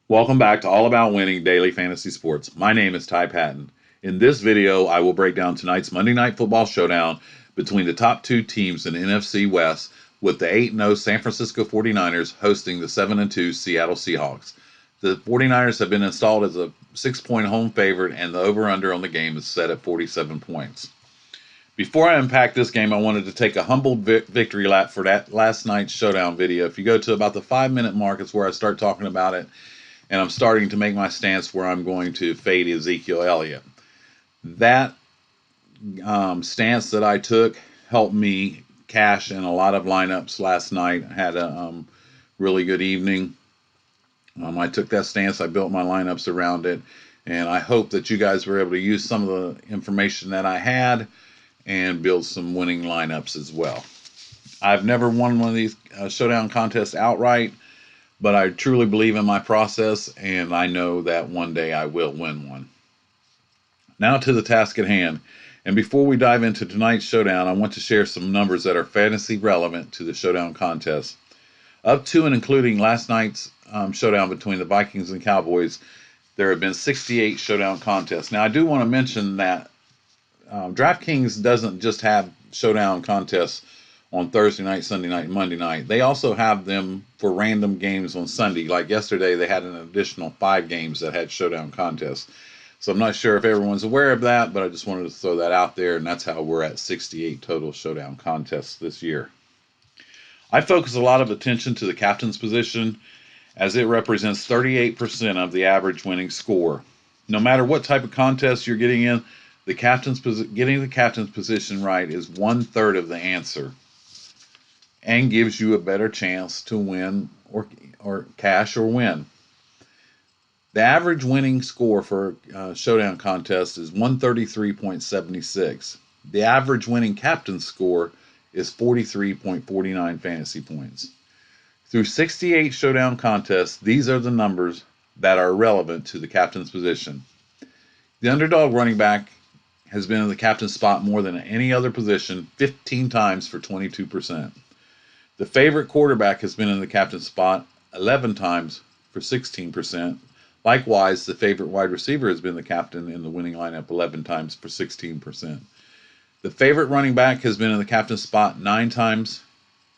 Welcome back to All About Winning Daily Fantasy Sports. My name is Ty Patton. In this video, I will break down tonight's Monday Night Football showdown between the top two teams in the NFC West, with the 8-0 San Francisco 49ers hosting the 7-2 Seattle Seahawks. The 49ers have been installed as a 6-point home favorite, and the over-under on the game is set at 47 points. Before I unpack this game, I wanted to take a humble victory lap for that last night's showdown video. If you go to about the 5-minute mark, it's where I start talking about it, and I'm starting to make my stance where I'm going to fade Ezekiel Elliott. That stance that I took helped me cash in a lot of lineups last night. I had a really good evening. I took that stance. I built my lineups around it, and I hope that you guys were able to use some of the information that I had and build some winning lineups as well. I've never won one of these showdown contests outright, but I truly believe in my process, and I know that one day I will win one. Now to the task at hand. And before we dive into tonight's showdown, I want to share some numbers that are fantasy relevant to the showdown contest. Up to and including last night's showdown between the Vikings and Cowboys, there have been 68 showdown contests. Now, I do want to mention that Draftkings doesn't just have showdown contests on Thursday night, Sunday night, and Monday night. They also have them for random games on Sunday. Like yesterday, they had an additional 5 games that had showdown contests. So I'm not sure if everyone's aware of that, but I just wanted to throw that out there, and that's how we're at 68 total showdown contests this year. I focus a lot of attention to the captain's position, as it represents 38% of the average winning score. No matter what type of contest you're getting in, getting the captain's position right is 1/3 of the answer, and gives you a better chance to win or cash or win. The average winning score for showdown contest is 133.76. The average winning captain score is 43.49 fantasy points. Through 68 showdown contests, these are the numbers that are relevant to the captain's position. The underdog running back has been in the captain's spot more than any other position 15 times for 22%. The favorite quarterback has been in the captain's spot 11 times for 16%. Likewise, the favorite wide receiver has been the captain in the winning lineup 11 times for 16%. The favorite running back has been in the captain's spot 9 times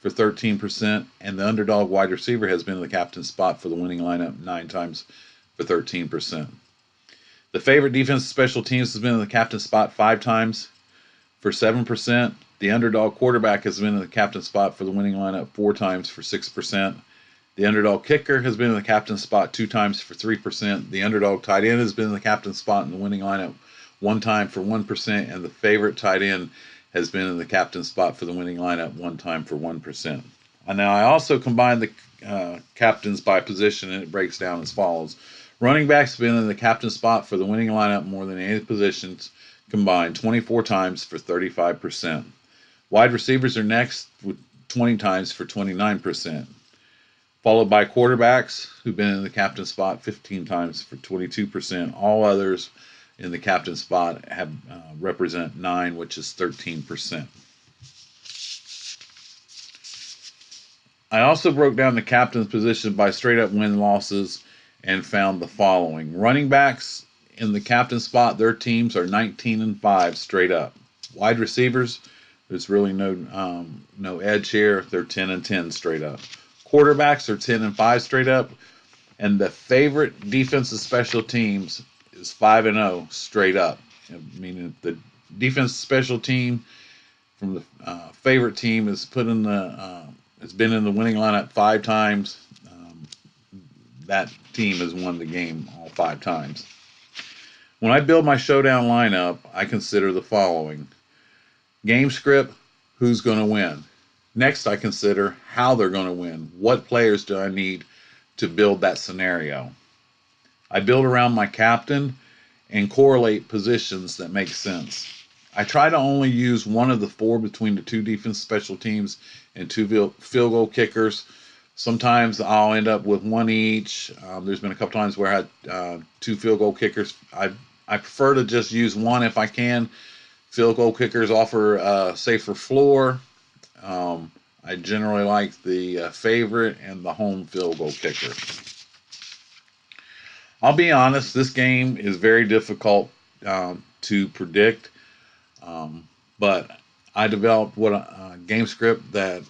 for 13%, and the underdog wide receiver has been in the captain's spot for the winning lineup 9 times for 13%. The favorite defensive special teams has been in the captain's spot 5 times for 7%. The underdog quarterback has been in the captain's spot for the winning lineup 4 times for 6%. The underdog kicker has been in the captain's spot 2 times for 3%. The underdog tight end has been in the captain's spot in the winning lineup 1 time for 1%. And the favorite tight end has been in the captain's spot for the winning lineup 1 time for 1%. And now I also combine the captains by position, and it breaks down as follows. Running backs have been in the captain's spot for the winning lineup more than any positions combined 24 times for 35%. Wide receivers are next with 20 times for 29%, followed by quarterbacks who've been in the captain's spot 15 times for 22%. All others in the captain's spot have represent 9, which is 13%. I also broke down the captain's position by straight up win losses and found the following. Running backs in the captain's spot, their teams are 19-5 straight up. Wide receivers, there's really no edge here. They're 10-10 straight up. Quarterbacks are 10-5 straight up, and the favorite defensive special teams is 5-0 straight up. Meaning the defensive special team from the favorite team has been in the winning lineup 5 times. That team has won the game all 5 times. When I build my showdown lineup, I consider the following. Game script, who's going to win? Next, I consider how they're going to win. What players do I need to build that scenario? I build around my captain and correlate positions that make sense. I try to only use one of the 4 between the 2 defense special teams and 2 field goal kickers. Sometimes I'll end up with 1 each. There's been a couple times where I had 2 field goal kickers. I prefer to just use 1 if I can. Field goal kickers offer a safer floor. I generally like the favorite and the home field goal kicker. I'll be honest, this game is very difficult to predict, um, but I developed what a game script that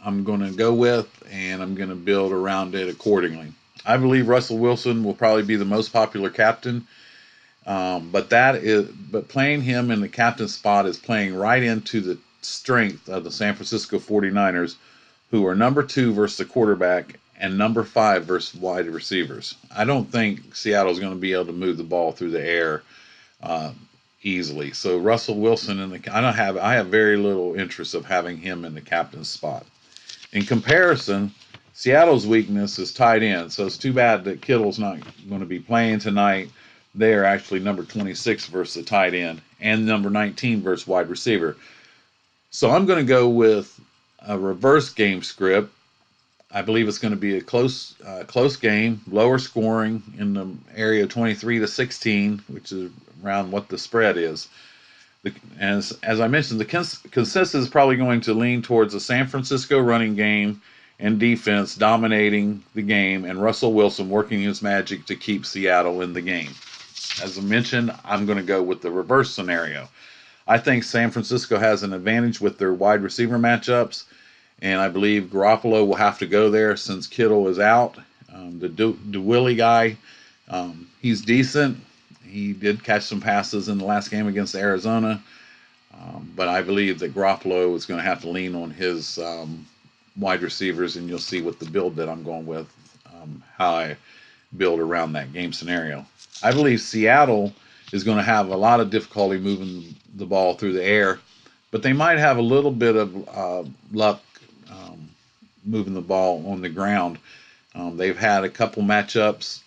I'm going to go with, and I'm going to build around it accordingly. I believe Russell Wilson will probably be the most popular captain, but playing him in the captain spot is playing right into the strength of the San Francisco 49ers, who are number 2 versus the quarterback and number 5 versus wide receivers. I don't think Seattle's going to be able to move the ball through the air uh, easily. So Russell Wilson I have very little interest of having him in the captain's spot. In comparison, Seattle's weakness is tight end, so it's too bad that Kittle's not going to be playing tonight. They are actually number 26 versus the tight end and number 19 versus wide receiver. So I'm going to go with a reverse game script. I believe it's going to be a close game, lower scoring in the area of 23-16, which is around what the spread is. As I mentioned, the consensus is probably going to lean towards the San Francisco running game and defense dominating the game, and Russell Wilson working his magic to keep Seattle in the game. As I mentioned, I'm going to go with the reverse scenario. I think San Francisco has an advantage with their wide receiver matchups, and I believe Garoppolo will have to go there since Kittle is out. The DeWilly guy, he's decent. He did catch some passes in the last game against Arizona, but I believe that Garoppolo is going to have to lean on his wide receivers, and you'll see with the build that I'm going with, how I build around that game scenario. I believe Seattle is going to have a lot of difficulty moving the ball through the air, but they might have a little bit of luck moving the ball on the ground. They've had a couple matchups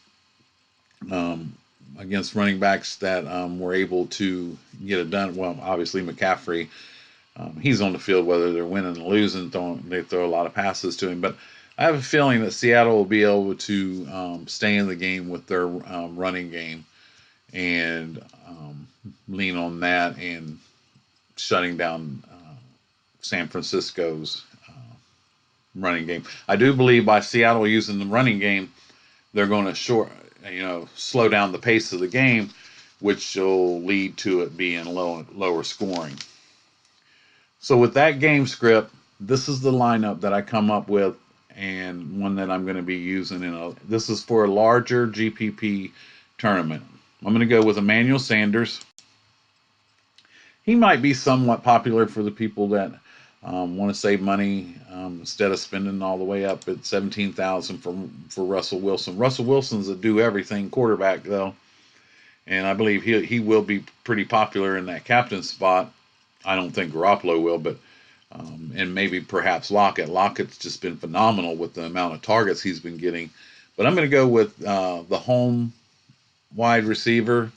um, against running backs that were able to get it done. Well, obviously McCaffrey, he's on the field whether they're winning or losing. They throw a lot of passes to him, but I have a feeling that Seattle will be able to stay in the game with their running game and lean on that and shutting down San Francisco's running game. I do believe by Seattle using the running game, they're going to slow down the pace of the game, which will lead to it being lower scoring. So with that game script, this is the lineup that I come up with, and one that I'm going to be using this is for a larger GPP tournament. I'm going to go with Emmanuel Sanders. He might be somewhat popular for the people that want to save money instead of spending all the way up at 17,000 for Russell Wilson. Russell Wilson's a do everything quarterback though, and I believe he will be pretty popular in that captain spot. I don't think Garoppolo will, but and maybe perhaps Lockett. Lockett's just been phenomenal with the amount of targets he's been getting. But I'm going to go with the home wide receiver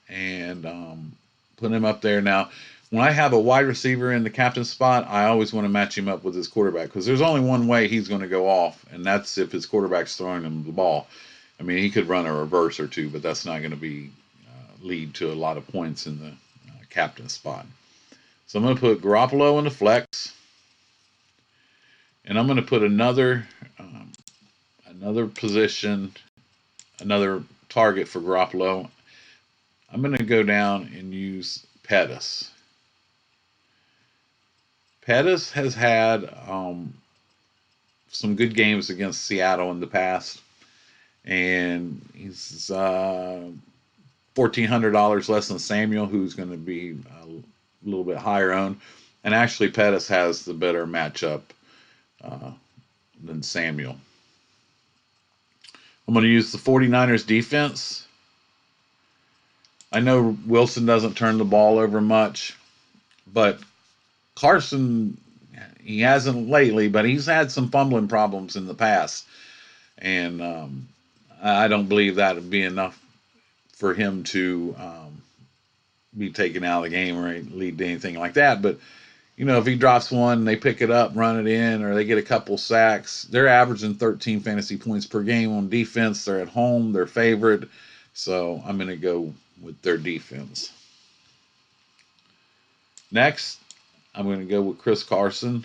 and put him up there. Now, when I have a wide receiver in the captain spot, I always want to match him up with his quarterback because there's only one way he's going to go off, and that's if his quarterback's throwing him the ball. I mean, he could run a reverse or two, but that's not going to be lead to a lot of points in the captain spot. So I'm going to put Garoppolo in the flex, and I'm going to put another position, another target for Garoppolo. I'm going to go down and use Pettis. Pettis has had some good games against Seattle in the past, and he's $1,400 less than Samuel, who's going to be a little bit higher owned. And actually, Pettis has the better matchup than Samuel. I'm going to use the 49ers defense. I know Wilson doesn't turn the ball over much, but Carson, he hasn't lately, but he's had some fumbling problems in the past. And I don't believe that would be enough for him to be taken out of the game or lead to anything like that. But, if he drops one, they pick it up, run it in, or they get a couple sacks, they're averaging 13 fantasy points per game on defense. They're at home, they're favored. So I'm going to go with their defense. Next, I'm going to go with Chris Carson.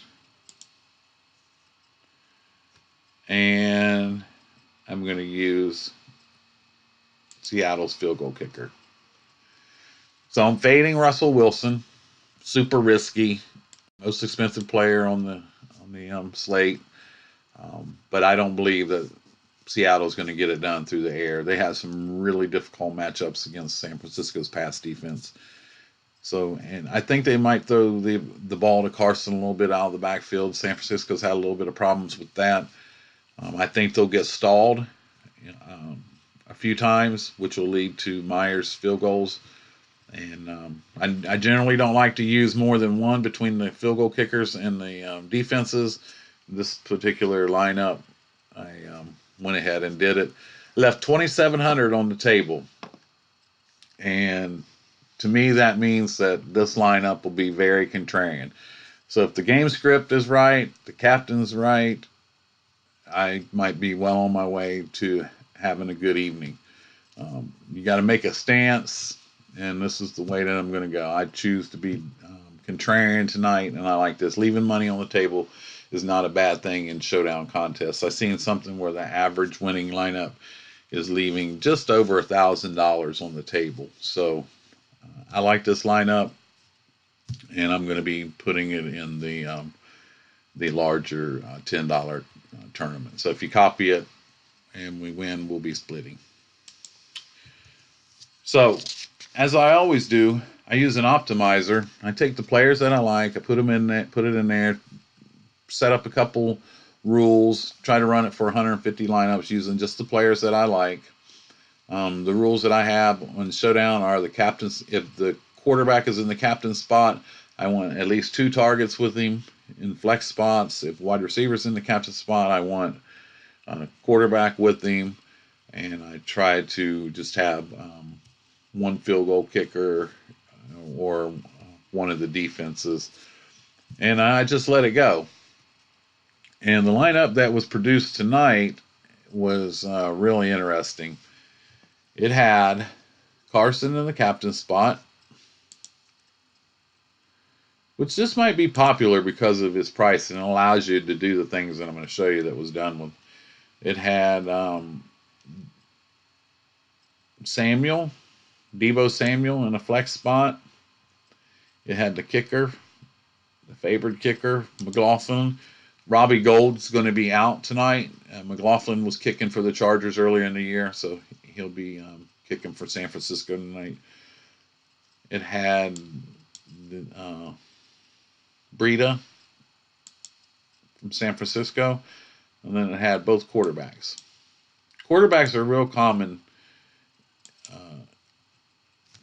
And I'm going to use Seattle's field goal kicker. So I'm fading Russell Wilson. Super risky, most expensive player on the slate. But I don't believe that Seattle's going to get it done through the air. They have some really difficult matchups against San Francisco's pass defense. So, and I think they might throw the ball to Carson a little bit out of the backfield. San Francisco's had a little bit of problems with that. I think they'll get stalled a few times, which will lead to Myers field goals. And I generally don't like to use more than one between the field goal kickers and the defenses. This particular lineup, I went ahead and did it. Left 2,700 on the table. And to me, that means that this lineup will be very contrarian. So if the game script is right, the captain's right, I might be well on my way to having a good evening. You got to make a stance, and this is the way that I'm going to go. I choose to be contrarian tonight, and I like this. Leaving money on the table is not a bad thing in showdown contests. I've seen something where the average winning lineup is leaving just over $1,000 on the table. So I like this lineup, and I'm going to be putting it in the larger $10 tournament. So if you copy it and we win, we'll be splitting. So as I always do, I use an optimizer. I take the players that I like, I put them in there, put it in there, set up a couple rules, try to run it for 150 lineups using just the players that I like. The rules that I have on Showdown are the captain's. If the quarterback is in the captain's spot, I want at least 2 targets with him in flex spots. If wide receiver's in the captain's spot, I want a quarterback with him, and I try to just have one field goal kicker or one of the defenses, and I just let it go. And the lineup that was produced tonight was really interesting. It had Carson in the captain's spot, which this might be popular because of his price and it allows you to do the things that I'm going to show you that was done with. It had Deebo Samuel in a flex spot. It had the kicker, the favored kicker, McLaughlin. Robbie Gold's going to be out tonight. McLaughlin was kicking for the Chargers earlier in the year, so he'll be kicking for San Francisco tonight. It had Breida from San Francisco, and then it had both quarterbacks. Quarterbacks are real common,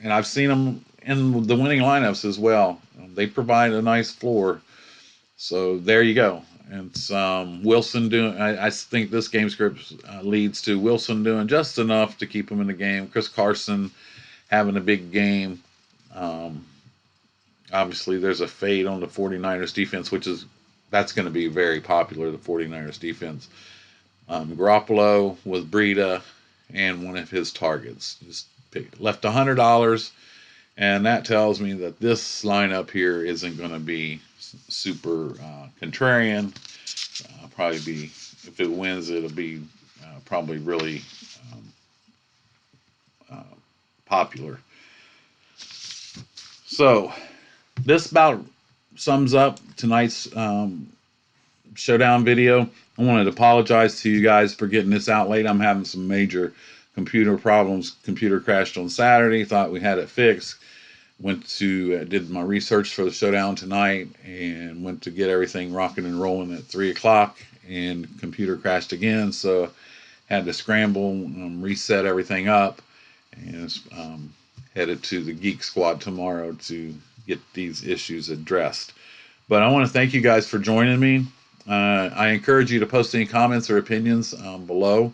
and I've seen them in the winning lineups as well. They provide a nice floor. So there you go. And Wilson doing, I think this game script leads to Wilson doing just enough to keep him in the game. Chris Carson having a big game. Obviously, there's a fade on the 49ers defense, that's going to be very popular, the 49ers defense. Garoppolo with Breida and one of his targets. Just left $100, and that tells me that this lineup here isn't going to be super contrarian. Probably be, if it wins, it'll be probably really popular. So this about sums up tonight's Showdown video. I wanted to apologize to you guys for getting this out late. I'm having some major computer problems. Computer crashed on Saturday. Thought we had it fixed. Went to did my research for the Showdown tonight and went to get everything rocking and rolling at 3 o'clock, and computer crashed again, so had to scramble, reset everything up, and headed to the Geek Squad tomorrow to get these issues addressed. But I want to thank you guys for joining me. I encourage you to post any comments or opinions below.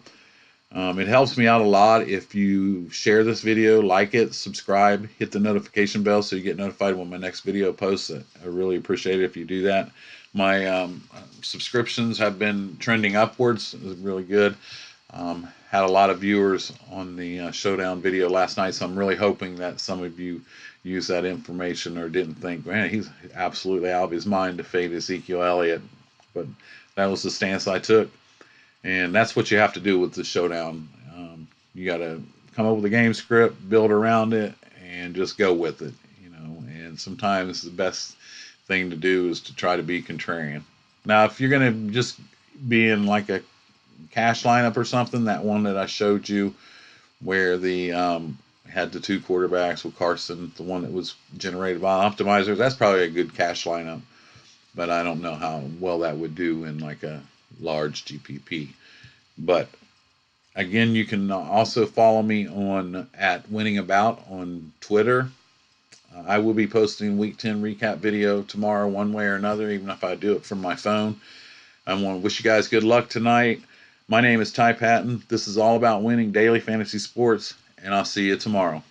It helps me out a lot if you share this video, like it, subscribe, hit the notification bell so you get notified when my next video posts. I really appreciate it if you do that. My subscriptions have been trending upwards. It was really good. Had a lot of viewers on the Showdown video last night, so I'm really hoping that some of you used that information or didn't think, man, he's absolutely out of his mind to fade Ezekiel Elliott. But that was the stance I took. And that's what you have to do with the Showdown. You got to come up with a game script, build around it, and just go with it. And sometimes the best thing to do is to try to be contrarian. Now, if you're going to just be in like a cash lineup or something, that one that I showed you where the had the two quarterbacks with Carson, the one that was generated by optimizers, that's probably a good cash lineup. But I don't know how well that would do in like a large GPP. But again, you can also follow me on at Winning About on Twitter. I will be posting Week 10 recap video tomorrow, one way or another, even if I do it from my phone. I want to wish you guys good luck tonight. My name is Ty Patton. This is all about winning daily fantasy sports, and I'll see you tomorrow.